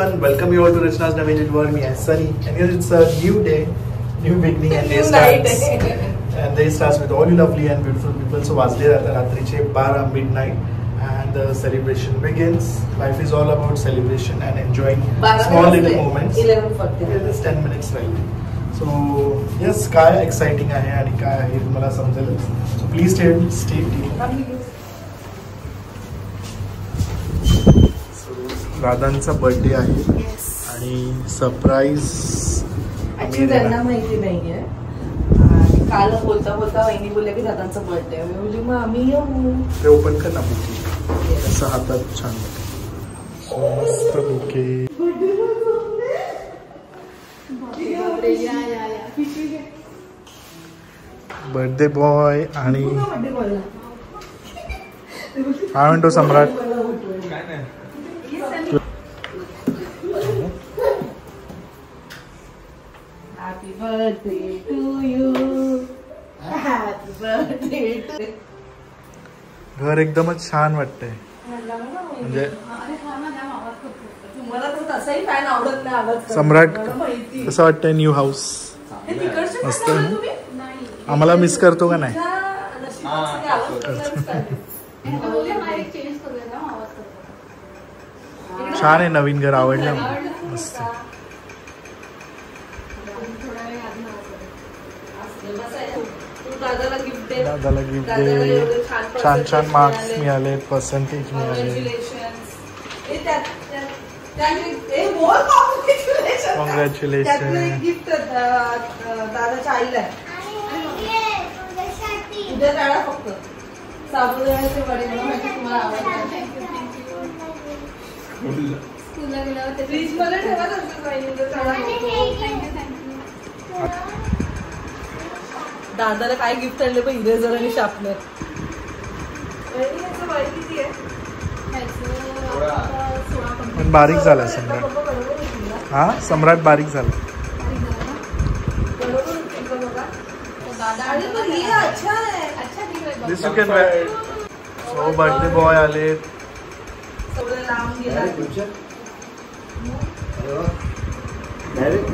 everyone, welcome you all to Rachna's Navigate World. Me as Sunny, and here it's a new day, new beginning, and day starts. And day starts with all you lovely and beautiful people. So वाजले जातात रात्रीचे 12 midnight, and the celebration begins. Life is all about celebration and enjoying small little moments. 11:40. Just 10 minutes right. So yes, काय exciting आहे आणि काय आहे तुम्हाला समजेल. So please stay tuned. राधांचा बर्थडे आहे आणि सरप्राईज त्यांना माहिती नाहीये. आणि काल बोलता बोलता वहिनी बोलल्या की दादांचा बर्थडे आहे. मी बोलली मग आम्ही येऊ. ते ओपन कर ना बुके. असं हातात छान मस्त बुके. बर्थडे बॉय आणि काय म्हणतो सम्राट. Happy birthday to you. Happy birthday to. घर एकदमच छान वाटतंय. म्हणजे तुम्हाला तर तसाही फॅन आवडत नाही. आवाज सम्राट कसं वाटतंय न्यू हाऊस. मस्त आहे ना. आम्हाला मिस करतो का नाही. छान आहे नवीन घर. आवडलं मस्त. दादाला गिफ्ट दे. छान छान मार्क्स मिळाले. पर्सेंटेज मिळाले. कॉंग्रॅच्युलेशन. गिफ्ट दादाच्या आईला उद्या टाळा फक्त. साबुदाण्याचे वडे माहिती तुम्हाला आवडतात. फ्रीज मध्ये ठेवा. दादाला काय गिफ्ट आणले पण इरेझर आणि शार्पनर. पण बारीक झाला सम्राट. हा सम्राट बारीक झाला. सो बर्थडे बॉय आले.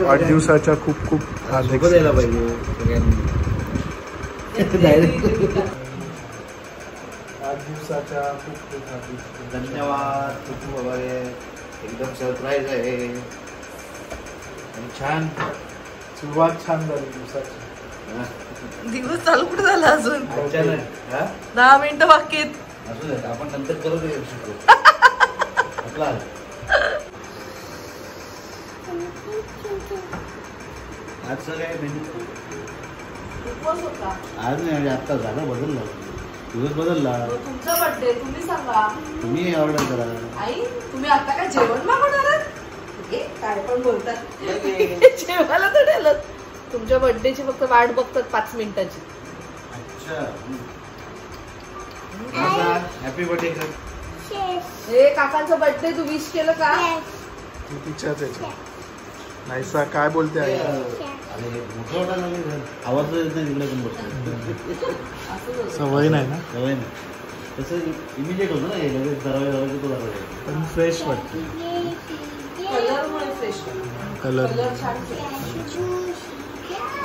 वाढदिवसाच्या खूप खूप हार्दिक धन्यवाद. एकदम सरप्राईज आहे. छान सुरुवात छान झाली दिवसाची. दिवस चालू कुठे झाला अजून. 10 मिनिटं बाकी आहेत. असू दे आपण नंतर करू दे. आजचं काय मेन्यू. आज नाही आत्ता झालं. बदलला दिवस बदलला. तुमचा बर्थडे तुम्ही सांगा. तुम्ही ऑर्डर करा. आई तुम्ही आता काय जेवण मागवणार. काय पण बोलतात. जेवायला तर ठेवलं. तुमच्या बर्थडेची फक्त वाट बघतात 5 मिनिटाची. अच्छा हॅपी बर्थडे कर. हे काकांचा बर्थडे तू विश केलं का. तिच्याच नाहीसा काय बोलते आहे. मोठं वाटायला लागले. आवाज येत नाही तिकडे पण बसतो. सवय नाही ना. सवय नाही. तसं इमिजिएट होतं ना. लगेच दरवाजा तो दरवाजा पण फ्रेश वाटते. कलरमुळे फ्रेश. कलर छान.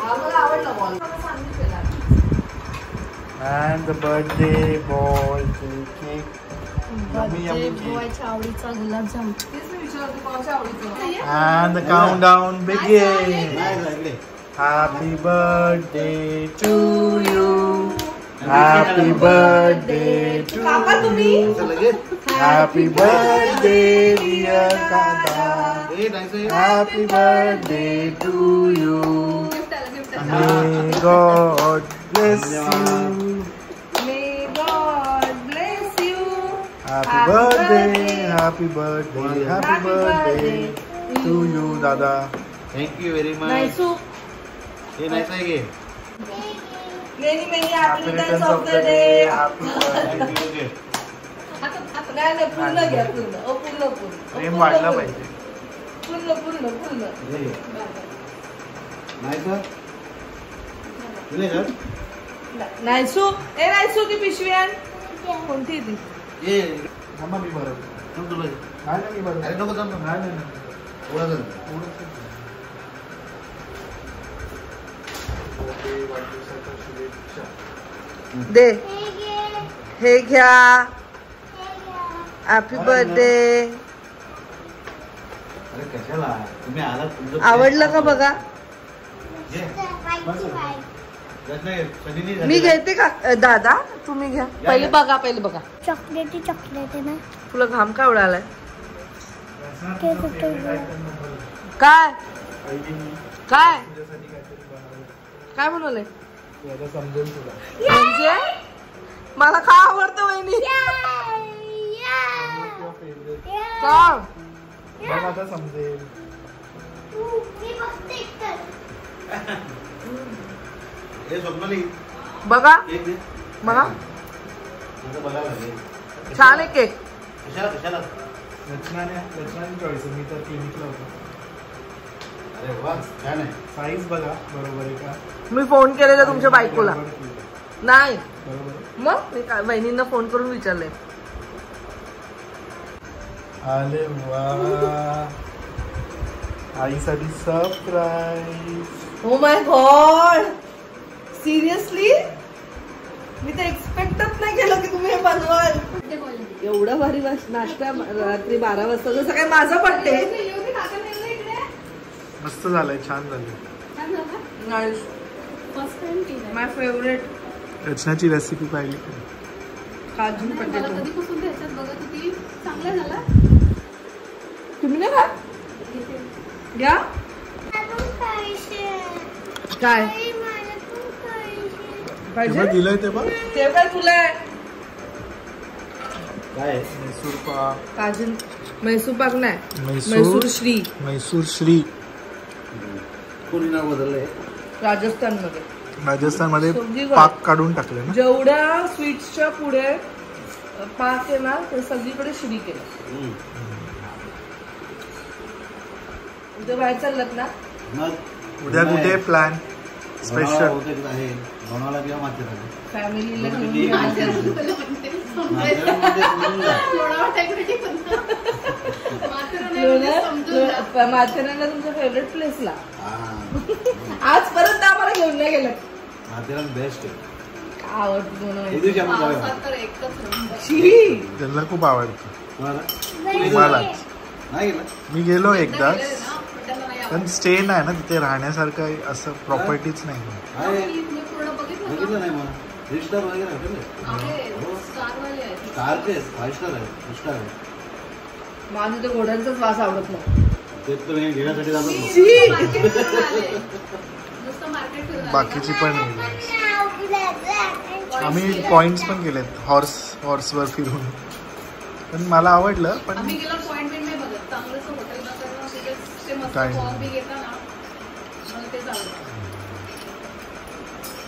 मला आवडला ball. And the birthday boy cake. आवडीचा गुलाबजाम. And the countdown begins. Happy birthday to you. Happy birthday to you. Happy birthday dear Kaka. Happy birthday to you. May God bless you. May God bless you. Happy birthday, happy birthday, happy birthday to you, Dada. Thank you very much. Naisu. Hey, nice आहे. Many many happy returns of the day. Happy birthday. नाही पूर्ण घ्या. पूर्ण. प्रेम वाढला पाहिजे. पूर्ण. नायसू ती पिशवी आण. कोणती ती. थांबा मी बरं. तुला नाही मी बरं. अरे नको थांब. नाही दे हे घ्या. Happy birthday. कशाला तुम्ही आलात? आवडलं का बघा. मी घेते का दादा? तुम्ही घ्या. पहिले बघा चॉकलेट आहे ना. तुला घाम का उडालाय? काय काय काय बनवलंय? म्हणजे मला काय आवडतं वहिनी? का आता समजेल. बघा बघा छान आहे केक. रचनाने चॉईस मी तर क्लिनिकला होतो. अरे वा छान आहे. साईज बघा बरोबर आहे का? मी फोन केलेला तुमच्या बायकोला. नाही बरोबर. मग मी बहिणींना फोन करून विचारले. अरे वा आईसाठी surprise. Oh my god seriously मी तर एक्सपेक्टच नाही केलं की तुम्ही हे बनवाल. एवढा भारी नाश्ता रात्री 12 वाजता जसं काय माझा बर्थडे. मस्त झालंय. छान झालंय. माय फेवरेट. रचनाची रेसिपी पाहिली काजू पटेटो. तुम्ही नाही का घ्या काय पाहिजे दिलंय ते बघ. ते काय तुला काय मैसूर पाक. काजू मैसूर पाक नाही मैसूर मैसूर श्री कोणी नाव बदललंय? राजस्थान मध्ये पाक काढून टाकले ना. जेवढ्या स्वीट्सच्या पुढे पाक आहे ना ते सगळीकडे श्री केलं. उद्या बाहेर चाललात ना? उद्या कुठे प्लॅन स्पेशल आहे? बनवायला किंवा माथेरान फॅमिलीला माथेरानला तुमच्या फेवरेट प्लेसला आज परत आम्हाला घेऊन नाही गेलं. माथेरान बेस्ट आहे. आवडतं तुम्हाला? त्यांना खूप आवडतं. मला नाही मी गेलो एकदा पण स्टे नाही ना तिथे राहण्यासारखं असं प्रॉपर्टीच नाही. बघितलं नाही मला. 3 स्टार वगैरे स्टार 5 स्टार आहे. 3 स्टार आहे. माझं तर घोड्यांचाच वास आवडत नाही. तेच तर मी घेण्यासाठी जातो. बाकीची पण आम्ही पॉइंट्स पण केलेत हॉर्सवर फिरून. पण मला आवडलं. पण काय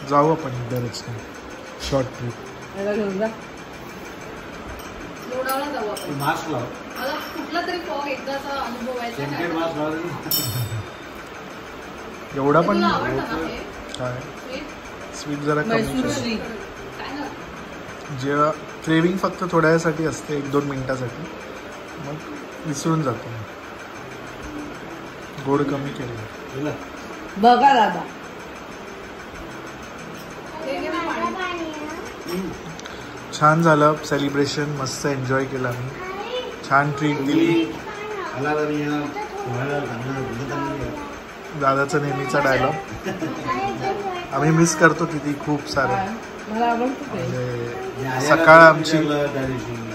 जाऊ आपण एकदाच शॉर्ट ट्रिप. मास्क लाव. कुठला तरी फॉग एकदाचा अनुभव सेंटेड मास्क लाव. एवढा पण काय स्वीट जरा कमी. जेव्हा क्रेविंग फक्त थोड्या वेळासाठी असते 1-2 मिनिटासाठी मग विसरून जातो. गोड कमी केलं. बघा दादा छान झालं सेलिब्रेशन. मस्त एन्जॉय केला मी. छान ट्रीट दिली. दादाचा नेहमीचा डायलॉग आम्ही मिस करतो किती खूप सारे. सकाळ आमची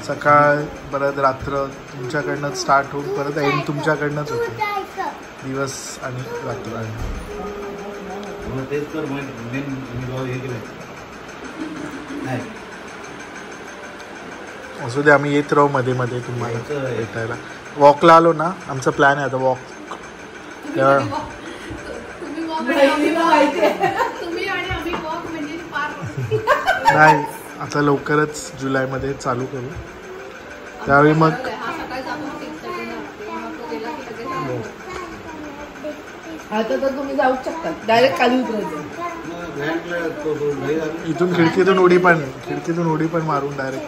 सकाळ परत रात्र तुमच्याकडनं स्टार्ट होऊन परत एंड तुमच्याकडनंच होते. दिवस आणि रात्र. असू दे आम्ही येत राहू मध्ये मध्ये तुम्हाला भेटायला. वॉकला आलो ना. आमचा प्लॅन आहे आता वॉक. नाही आता लवकरच जुलैमध्ये चालू करू. त्यावेळी मग आता तर तुम्ही जाऊ शकता. डायरेक्ट खाली उतरायचं. इथून खिडकीतून उडी पण मारून डायरेक्ट.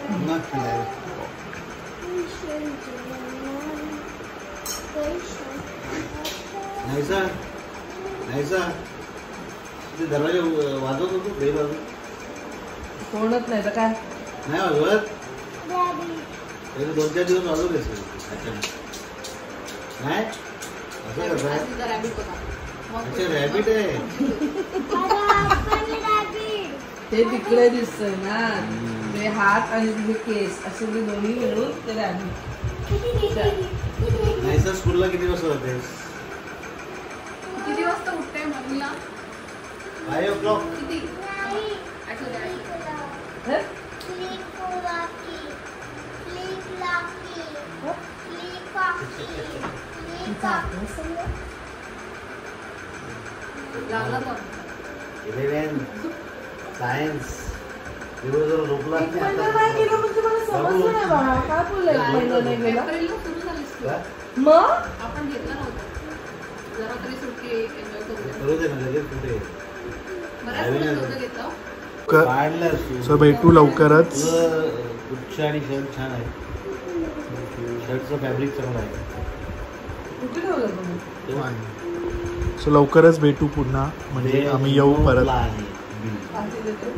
नाहीसा ते दरवाजा वाजवत होतो बेल वाजवत कोणच नाही तर काय नाही वाजवत 2-4 दिवस वाजवलेस नाही असं करताय अच्छा रॅबिट आहे ते तिकडे दिसतंय ना ते हात आणि तुझे केस असे ते दोन्ही मिळून ते रॅबिट. नाहीसा स्कूलला किती वाजता जातेस? किती वाजता उठते मम्मीला? 5 o'clock. किती? लागला तो 11 सायन्स दिवसभर झोपला एक महिना नाही गेला म्हणजे मला समजलं नाही बाळा. काय बोलले एक महिना नाही गेला? एप्रिलला सुरू झाली स्कूल. मग आपण घेतलं नव्हतं जरा तरी सुट्टी एन्जॉय करूया. करू दे ना लगेच कुठे बऱ्याच दिवस नव्हतं घेतलं. काढलं सो भेटू लवकरच. गुच्छ आणि शर्ट छान आहे. शर्टचं फॅब्रिक चांगलं आहे. कुठे ठेवलं तुम्ही? सो लवकरच भेटू पुन्हा म्हणजे आम्ही येऊ परत. आधी देतो.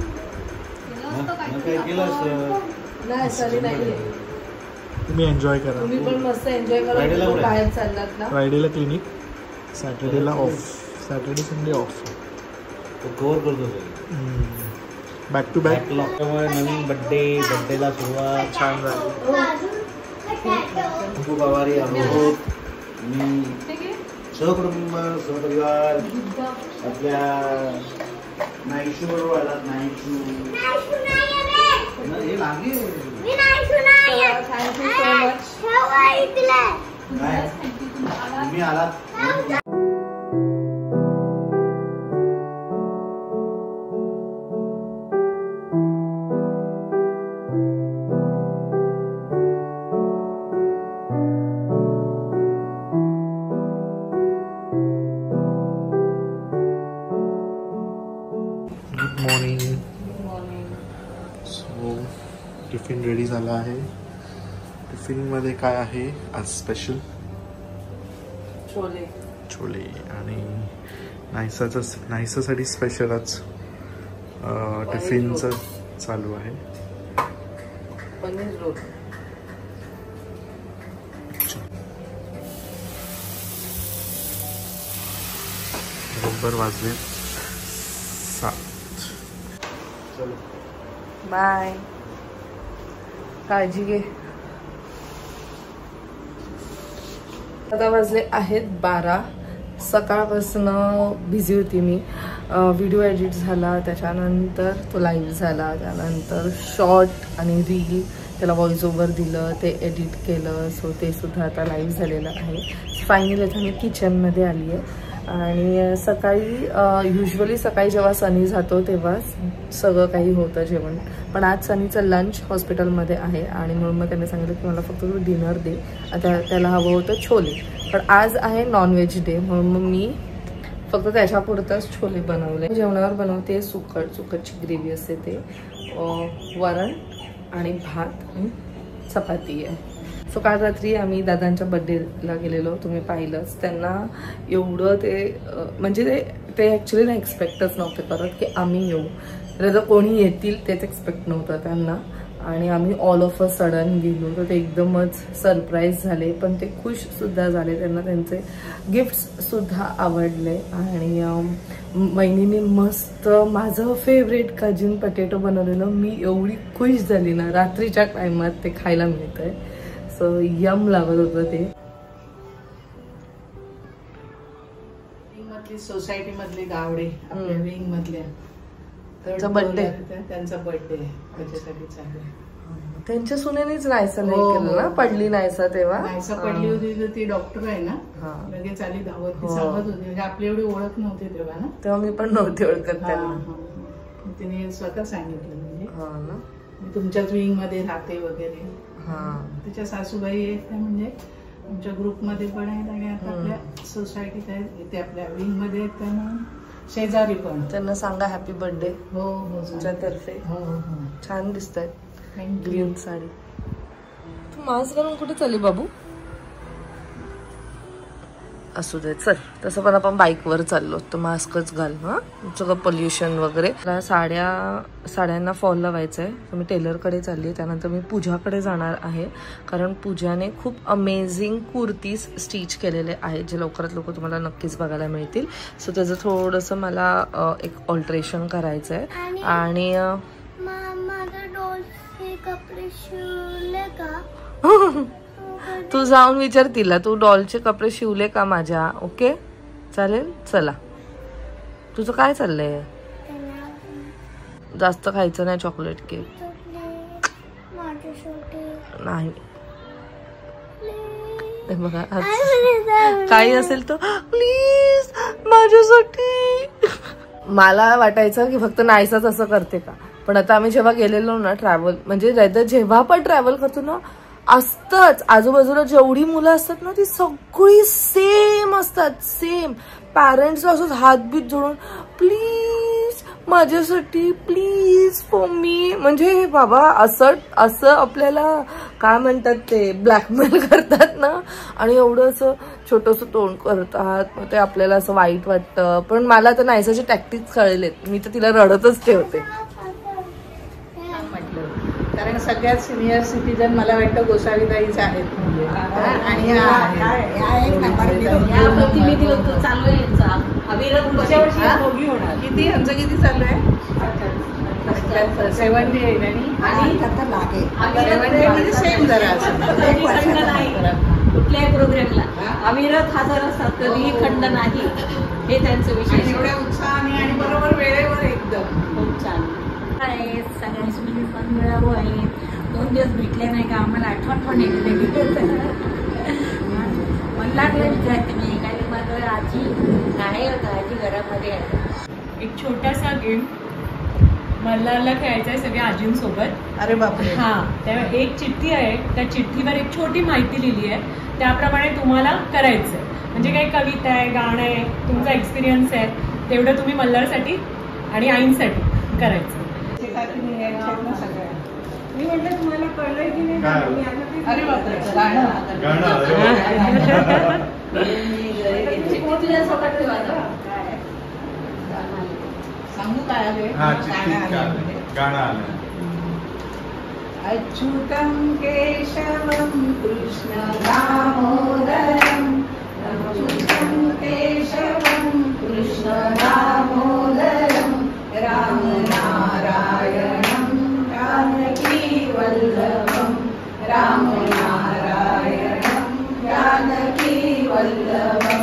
काय केलं नाही सॉरी नाही. तुम्ही एन्जॉय करा. तुम्ही पण मस्त एन्जॉय करा. Friday ला तुम्ही कुठे? बाहेर चाललात ना. फ्रायडेला क्लिनिक, सॅटर्डेला off. Saturday Sunday off. Cover करतो बॅक टू बॅक. त्यामुळे नवीन बड्डेला सुरुवात छान झाली. खूप आभारी आहोत मी सहकुटुंब सहपरिवार आपल्या नाईशू बरोबर आलात. नाईशू हे लागे थँक्यू सो मच. तुम्ही आलात. Good morning. So tiffin ready झाला आहे. टिफिनमध्ये काय आहे आज स्पेशल? छोले. छोले आणि नाहीसासाठी स्पेशल आज टिफिनचं चालू आहे. पनीर रोल. बरोबर वाजले 7. बाय. काळजी घे. आता वाजले आहेत 12. सकाळपासून बिझी होती मी. व्हिडिओ एडिट झाला, त्याच्यानंतर तो लाईव्ह झाला, त्यानंतर शॉर्ट आणि रील त्याला व्हॉइस ओव्हर दिलं, ते एडिट केलं. सो ते सुद्धा आता लाईव्ह झालेलं आहे. फायनली आता मी किचनमध्ये आली आहे. आणि सकाळी युजली सकाळी जेव्हा सनी जातो तेव्हा सगळं काही होतं जेवण. पण आज सनीचं लंच हॉस्पिटलमध्ये आहे आणि म्हणून मग त्याने सांगितलं की मला फक्त तू डिनर दे. आता त्याला हवं होतं छोले. पण आज आहे नॉनव्हेज डे म्हणून मग मी फक्त त्याच्यापुरतंच छोले बनवले. जेवणावर बनवते सुकटची ग्रेव्ही असते ते, वरण आणि भात आणि चपाती आहे. सो काल रात्री आम्ही दादांच्या बड्डेला गेलेलो. तुम्ही पाहिलंच. त्यांना एवढं ते म्हणजे ते ॲक्च्युली ना एक्सपेक्टच नव्हते करत की आम्ही येऊ. जर कोणी येतील तेच एक्सपेक्ट नव्हतं त्यांना. आणि आम्ही ऑल ऑफ अ सडन गेलो तर ते एकदमच सरप्राईज झाले. पण ते खुशसुद्धा झाले. त्यांना त्यांचे गिफ्ट्ससुद्धा आवडले. आणि वहिनीने मस्त माझं फेवरेट काजून पटेटो बनवलेलं. मी एवढी खुश झाली ना. रात्रीच्या टायमात ते खायला मिळतंय. सो यम लागत होतं ते. सोसायटी मधले गावडे आपल्या विंग मधल्या त्यांचा बर्थडे त्याच्यासाठी चालू आहे. त्यांच्या सुनेनेच नाहीसा नाही केलं ना. पडली नाहीसा तेव्हा. नाहीसा पडली होती तर ती डॉक्टर आहे ना. लगेच आली धावत. ती सांगत होती म्हणजे आपली एवढी ओळख नव्हती तेव्हा ना. तेव्हा मी पण नव्हती ओळखत त्यांना. तिने स्वतः सांगितलं म्हणजे मी तुमच्याच विंग मध्ये राहते वगैरे. तिच्या सासूबाई आहेत त्या म्हणजे आमच्या ग्रुपमध्ये पण आहेत आणि आता आपल्या सोसायटीत आहेत. इथे आपल्या विंग मध्ये आहेत त्यांना शेजारी पण. त्यांना सांगा हॅपी बर्थडे. हो हो तुमच्यातर्फे. हो हो छान दिसत आहेत ग्रीन साडी. तू मास्क घालून कुठे चालली बाबू? असू दे चल. तसं पण आपण बाईकवर चाललो तर मास्कच घाल. हां सगळं पोल्युशन वगैरे. मला साड्यांना फॉल लावायचं आहे तर मी टेलरकडे चालली आहे. त्यानंतर मी पूजाकडे जाणार आहे कारण पूजाने खूप अमेझिंग कुर्तीज स्टिच केलेले आहेत जे लवकरात लवकर तुम्हाला नक्कीच बघायला मिळतील. सो त्याचं थोडंसं मला एक ऑल्टरेशन करायचं आहे. आणि माझा डॉलचे कपडे शिवले का? तू जाऊन विचार तिला तू डॉलचे कपडे शिवले का माझ्या. ओके चालेल. चला तुझं काय चाललंय? जास्त खायचं नाही चॉकलेट केक. नाही बघा काही असेल तर प्लीज माझ्यासाठी. मला वाटायचं की फक्त नाहीसच असं करते का पण आता आम्ही जेव्हा गेलेलो ना ट्रॅव्हल म्हणजे जेव्हा पण ट्रॅव्हल करतो ना असतंच आजूबाजूला जेवढी मुलं असतात ना ती सगळी सेम असतात. सेम पॅरेंट्स असंच हातबीत जोडून प्लीज माझ्यासाठी प्लीज फॉर मी. म्हणजे बाबा असं आपल्याला काय म्हणतात ते ब्लॅकमेल करतात ना आणि एवढं असं छोटंसं तोंड करतात. मग ते आपल्याला असं वाईट वाटतं. पण मला तर नाहीसाचे टॅक्टिक्स कळलेत. मी तर तिला रडतच ठेवते. कारण सगळ्यात सिनियर सिटीजन मला वाटतं गोसावीताईच आहेत. आणि किती आमचं किती चालू आहे 78 आणि सेम जरा कुठल्याही प्रोग्रामला अविरत हजर असतात कधीही खंड नाही. हे त्यांचं विशेष. एवढ्या उत्साहाने आणि बरोबर वेळेवर एकदम खूप छान आहे. सगळ्यांशी मी पण मिळालो आहे. 2 दिवस भेटले नाही का आम्हाला आठवण पण येते. मला विचारते मी काही माझं आजी काय होतं आजी घरामध्ये आहे. एक छोटासा गेम मल्हारला खेळायचा आहे सगळ्या आजींसोबत. अरे बापरे. हा त्यामुळे एक चिठ्ठी आहे त्या चिठ्ठीवर एक छोटी माहिती लिहिली आहे त्याप्रमाणे तुम्हाला करायचं आहे. म्हणजे काही कविता आहे गाणं आहे तुमचा एक्सपिरियन्स आहे तेवढं तुम्ही मल्हारसाठी आणि आईंसाठी करायचं. मी म्हटलं तुम्हाला कळलंय की नाही. अरे बापरे सांगू काय आले गाणं आलं. अच्युतं केशवं कृष्ण दामोदरं अच्युतं केशवं कृष्ण दामोदरं राम नारायणं जानकी वल्लभं राम नारायणं जानकी वल्लभं.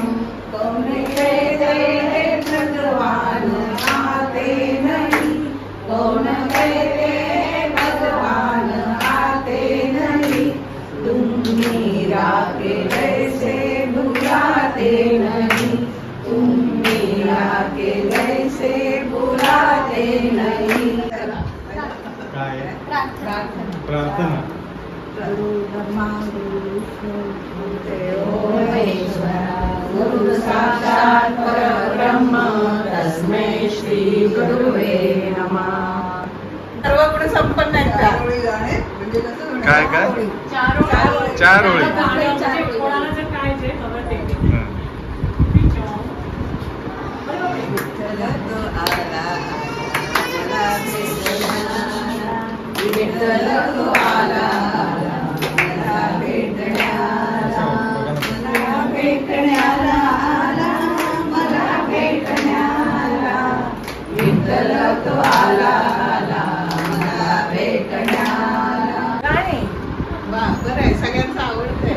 कौन कहते हैं भगवान आते नहीं. कौन कहते हैं भगवान आते नहीं. तुम मीरा के जैसे बुलाते नहीं. तुम मीरा के जैसे बुलाते नहीं. काय प्रार्थना. गुरु साक्षात् परब्रह्म तस्मै श्री गुरुवे नमः. सर्व गुण संपन्न आहेत. काय काय 4 ओळी. कोणाला जर काय जे हवं ते विठ्ठल तो आला मला भेटण्याला. भेटण्याला आला मला भेटण्याला. विठ्ठल तो आला मला भेटण्याला. काय वा बरं आहे सगळ्यांचं आवडतंय.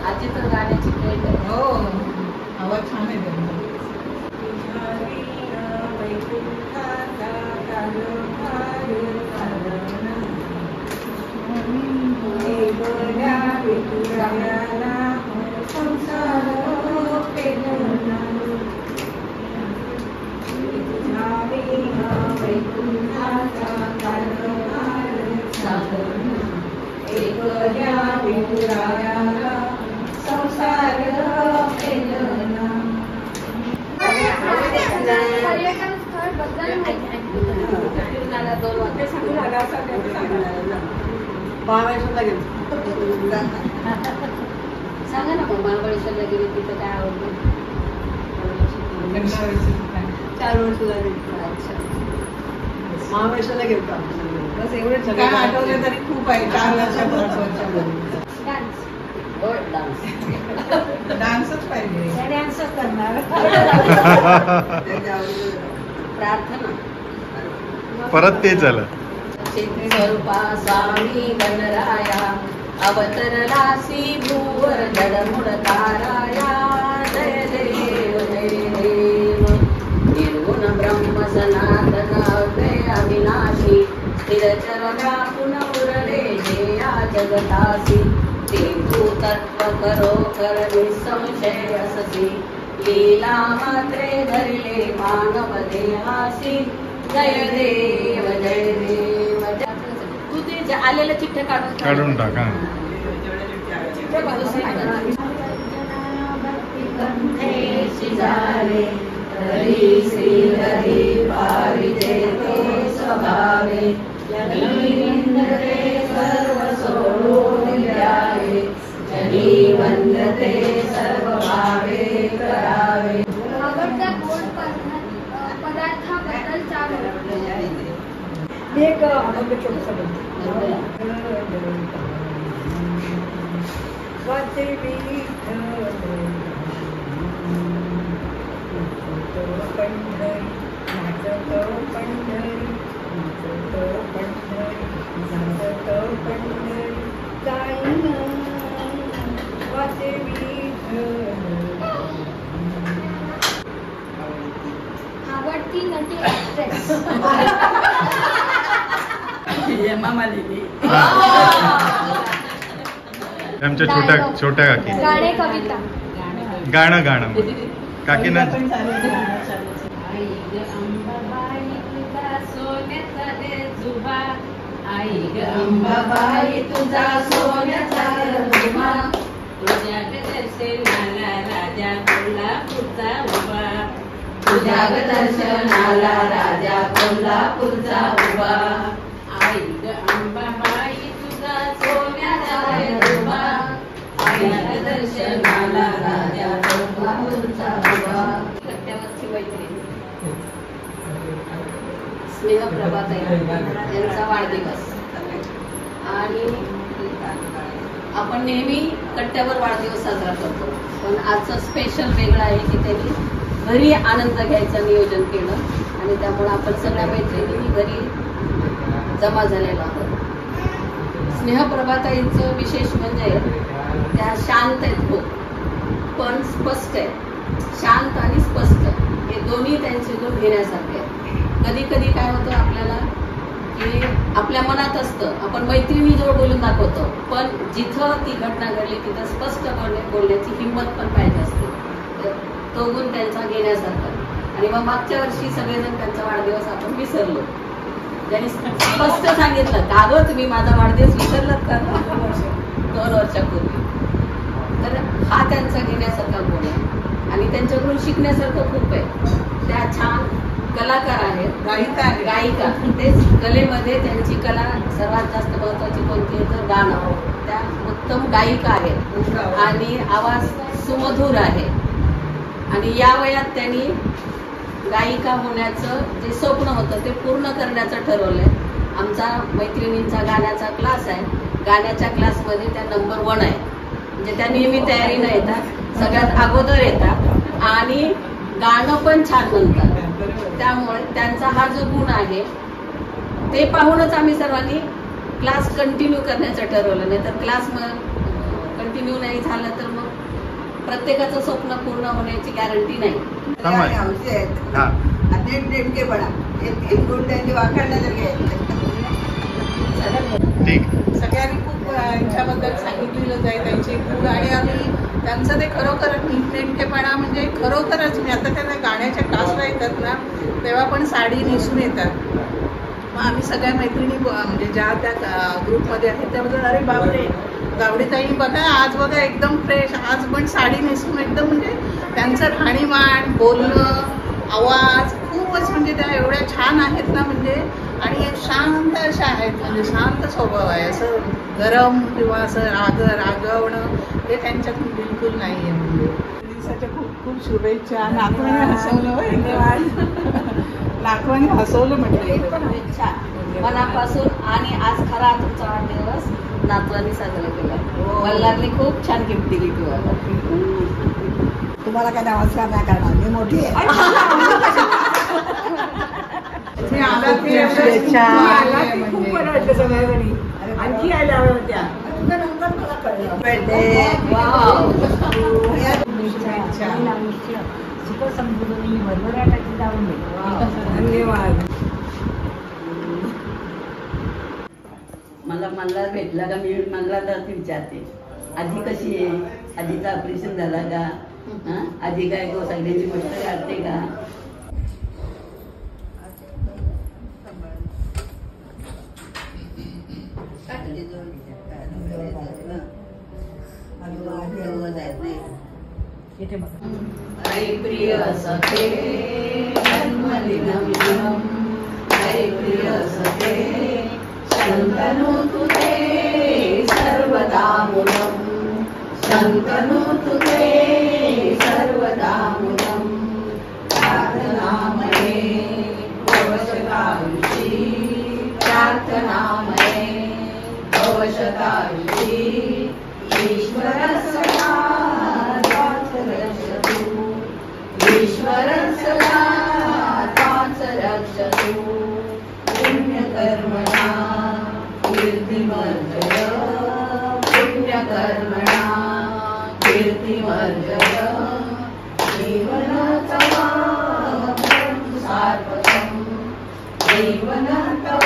आजी तर गाण्याची ट्रेंड आहे. हो आवाज छान आहे त्यांचा. सांगा ना मग महाबळेश्वरला गेले तिथं काय आवडलं? 4 वर्ष झाली. अच्छा. महाबळेश्वरला गेलतो बस एवढेच काय आठवलं तरी खूप आहे. 4 वर्षापूर्वी डान्स. Good dance. डान्सच पाहिजे. डान्सच करणार. प्रार्थना. परत ते झालं. स्वरूपा स्वामी गणराया अवतरलासी भूवर जडमुड ताराया. जय देव जय देव. निर्गुण ब्रह्म सनातन अव्यय अविनाशी स्थिरचरणा पुनरुरले या जगतासी. ते तू तत्व करो कर निसंशय अससी. लीला मात्रे धरिले मानव देहासी. जय देव जय देव. तू ते आलेलं चिठ्ठ्या काढून टाका. चिठ्ठ्या काढून शिजारे हरी श्रीहरी पारिजेते स्वभावे. जनी सर्व सोडून द्यावे. जनी वंदते सर्व भावे करावे. आवडत्या गोड पदार्थाबद्दल 4 एक छोटस वाचे पंढरी नाचत पंढरी नाचत पंढरी जाईन वाचे आवडती नटी एक्ट्रेस आमच्या छोट्या काकी. गाणे कविता गाणं काकी ना. आई ग अंबाबाई तुझा सोन्याचा रे जुबा. आई ग अंबाबाई तुझा सोन्याचा जुबा. तुझ्या दर्शनाला राजा कोल्हापूरचा उभा. तुझ्या दर्शनाला राजा कोल्हापूरचा उभा. आई ग अंबाबाई तुझा सोन्याचा रे जुबा. आई दर्शनाला राजा कोल्हापूरचा उभा. कट्ट्यावरची मैत्रीण स्नेहप्रभाताई यांचा वाढदिवस. आणि आपण नेहमी कट्ट्यावर वाढदिवस साजरा करतो, पण आजचं स्पेशल वेगळं आहे की त्यांनी घरी आनंद घ्यायचं नियोजन केलं. आणि त्यामुळे आपण सगळ्या मैत्रिणी घरी जमा झालेलो आहोत. स्नेहप्रभाताईंचं विशेष म्हणजे त्या शांत आहेत खूप, पण स्पष्ट आहेत. शांत आणि स्पष्ट हे दोन्ही त्यांचे गुण घेण्यासारखे आहेत. कधी कधी काय होतं आपल्याला की आपल्या मनात असतं, आपण मैत्रिणीजवळ बोलून दाखवतो, पण जिथं ती घटना घडली तिथं स्पष्ट बोलण्याची हिंमत पण पाहिजे असते. तो गुण त्यांचा घेण्यासारखा. आणि मग मागच्या वर्षी सगळेजण त्यांचा वाढदिवस आपण विसरलो. त्यांनी स्पष्ट सांगितलं, का गं तुम्ही माझा वाढदिवस विसरलात का? 2 वर्षापूर्वी. तर हा त्यांचा घेण्यासारखा गुण आहे. आणि त्यांच्याकडून शिकण्यासारखं खूप आहे. त्या छान कलाकार आहेत, गायिका. तेच कलेमध्ये त्यांची कला सर्वात जास्त महत्वाची कोणती आहे तर गाणं. त्या उत्तम गायिका आहेत आणि आवाज सुमधुर आहे. आणि या वयात त्यांनी गायिका होण्याचं जे स्वप्न होतं ते पूर्ण करण्याचं ठरवलंय. आमचा मैत्रिणींचा गाण्याचा क्लास आहे. गाण्याच्या क्लासमध्ये त्या नंबर 1 आहे. म्हणजे त्या नेहमी तयारीनं येतात, सगळ्यात अगोदर येतात आणि गाणं पण छान म्हणतात. त्यामुळे त्यांचा हा जो गुण आहे ते पाहूनच आम्ही सर्वांनी क्लास कंटिन्यू करण्याचं ठरवलं. नाही तर क्लास कंटिन्यू नाही झालं तर मग प्रत्येकाचं स्वप्न पूर्ण होण्याची गॅरंटी नाही. सगळ्यांनी खूप यांच्याबद्दल सांगितलेलं आहे त्यांचे गुण. आणि आम्ही त्यांचं ते खरोखर नीटनेटकेपणा म्हणजे खरोखरच. मी आता त्यांना गाण्याच्या क्लासला येतात ना तेव्हा पण साडी नेसून येतात. मग आम्ही सगळ्या मैत्रिणी म्हणजे ज्या त्या ग्रुपमध्ये आहेत त्याबद्दल अरे बापरे गावडेताई बघा आज बघा एकदम फ्रेश, आज पण साडी नेसून एकदम. म्हणजे त्यांचं राहणीमान, बोलणं, आवाज खूपच म्हणजे त्या एवढ्या छान आहेत ना. म्हणजे आणि शांत अशा आहेत, म्हणजे शांत स्वभाव आहे. असं गरम किंवा असं रागवणं हे त्यांच्यातून बिलकुल नाही आहे. म्हणजे दिवसाच्या खूप खूप शुभेच्छा. नातवाने हसवलं, नातवाने हसवलं म्हटलं. शुभेच्छा मनापासून. आणि आज खरा तुमचा वाढदिवस नातवांनी साजरा केला. मल्हारने खूप छान गिफ्ट दिली तुम्हाला काय नमस्कार नाही करणार, मी मोठी आहे. शुभेच्छा. खूप बरं वाटलं सगळ्यांनी. आणखी आल्या होत्या नंतर मला कळलं. धन्यवाद. मला मल्हार भेटला का मी मल्हारला विचारते आधी कशी आहे, आधीचं ऑपरेशन झाला का, आधी काय तो सगळ्यांची गोष्ट काढते का. हरे प्रिय सखे जन्मदिनम्, हरे प्रिय सखे शंतनु तुते सर्वदा मुदम्, शंतनु तुते सर्वदा मुदम्. प्रार्थनामये भवशतायुषी, प्रार्थनामये भवशतायुषी. ईश्वर सदा त्वाच रक्षतु, ईश्वर सदा त्वाच रक्षतु. पुण्यकर्मणा कीर्तिवर्धय, पुण्यकर्मणा कीर्तिवर्धय. जीवन तव भवतु सार्थकम्, जीवन तव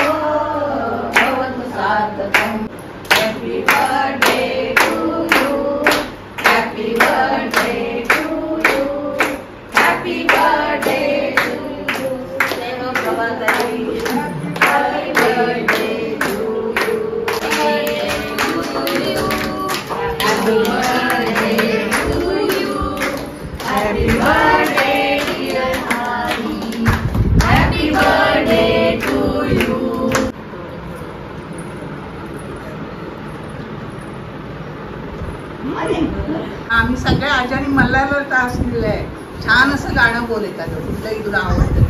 भवतु सार्थकम्. Happy birthday to you, happy birthday to you, happy birthday to you. Devo Bhavadari, happy birthday to you. Happy birthday to you, happy birthday dear Hari, happy birthday to you. आम्ही सगळ्या आजारी मल्हारवर टास्क दिलाय. छान असं गाणं बोल एखादं कुठलंही तुला आवडतं.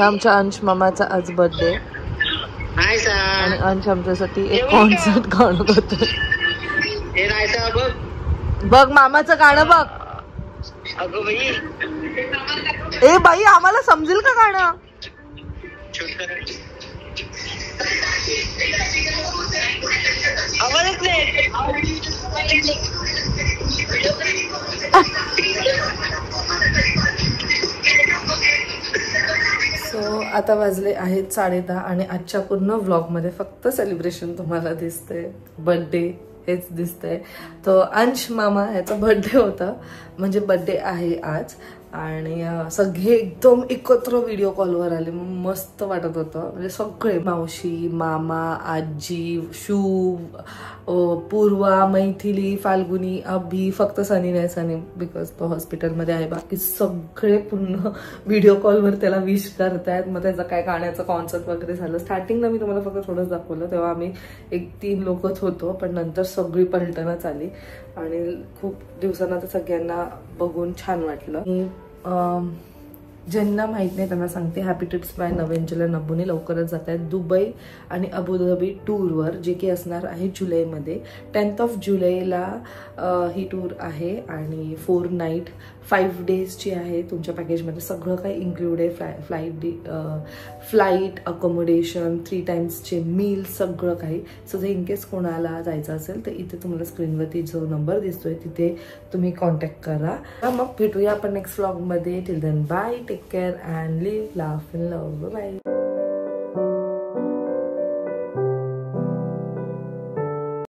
आमच्या अंश मामाचा आज बर्थडे आणि अंश आमच्यासाठी एक कॉन्सर्ट गाणं होतं. बघ मामाचं गाणं बघ. ए बाई आम्हाला समजेल का गाणं. सो आता वाजले आहेत 10:30 आणि आजच्या पूर्ण व्लॉगमध्ये फक्त सेलिब्रेशन तुम्हाला दिसतंय. बर्थडे हेच दिसतंय. तो अंश मामा याचा बर्थडे होता, म्हणजे बर्थडे आहे आज. आणि सगळे एकदम एकत्र व्हिडिओ कॉलवर आले. मस्त वाटत होतं. म्हणजे सगळे मावशी, मामा, आजी, शुभ, पूर्वा, मैथिली, फाल्गुनी, अभि. फक्त सनी नाही, सनी बिकॉज तो हॉस्पिटलमध्ये आहे. बाकी सगळे पुन्हा व्हिडिओ कॉलवर त्याला विश करतायत. मग त्याचं काय गाण्याचं कॉन्सर्ट वगैरे झालं. स्टार्टिंगला मी तुम्हाला फक्त थोडंच दाखवलं, तेव्हा आम्ही 1-3 लोकच होतो. पण नंतर सगळी पलटणच आली आणि खूप दिवसांना तर सगळ्यांना बघून छान वाटलं. ज्यांना माहीत नाही त्यांना सांगते, हॅपी ट्रिप्स बाय नवेंजला नभोनी लवकरच जात आहेत दुबई आणि अबुधाबी टूरवर, जे की असणार आहे जुलैमध्ये. 10 जुलैला ही टूर आहे आणि 4 नाईट 5 डेजची आहे. तुमच्या पॅकेजमध्ये सगळं काही इन्क्लूड आहे, फ्लाईट अकोमोडेशन, 3 टाइम्सचे मील, सगळं काही. सो जर इनकेस कोणाला जायचं असेल तर इथे तुम्हाला स्क्रीनवरती जो नंबर दिसतोय तिथे तुम्ही कॉन्टॅक्ट करा. मग भेटूया आपण नेक्स्ट व्लॉगमध्ये. Till then bye, take care and live, laugh and love, bye.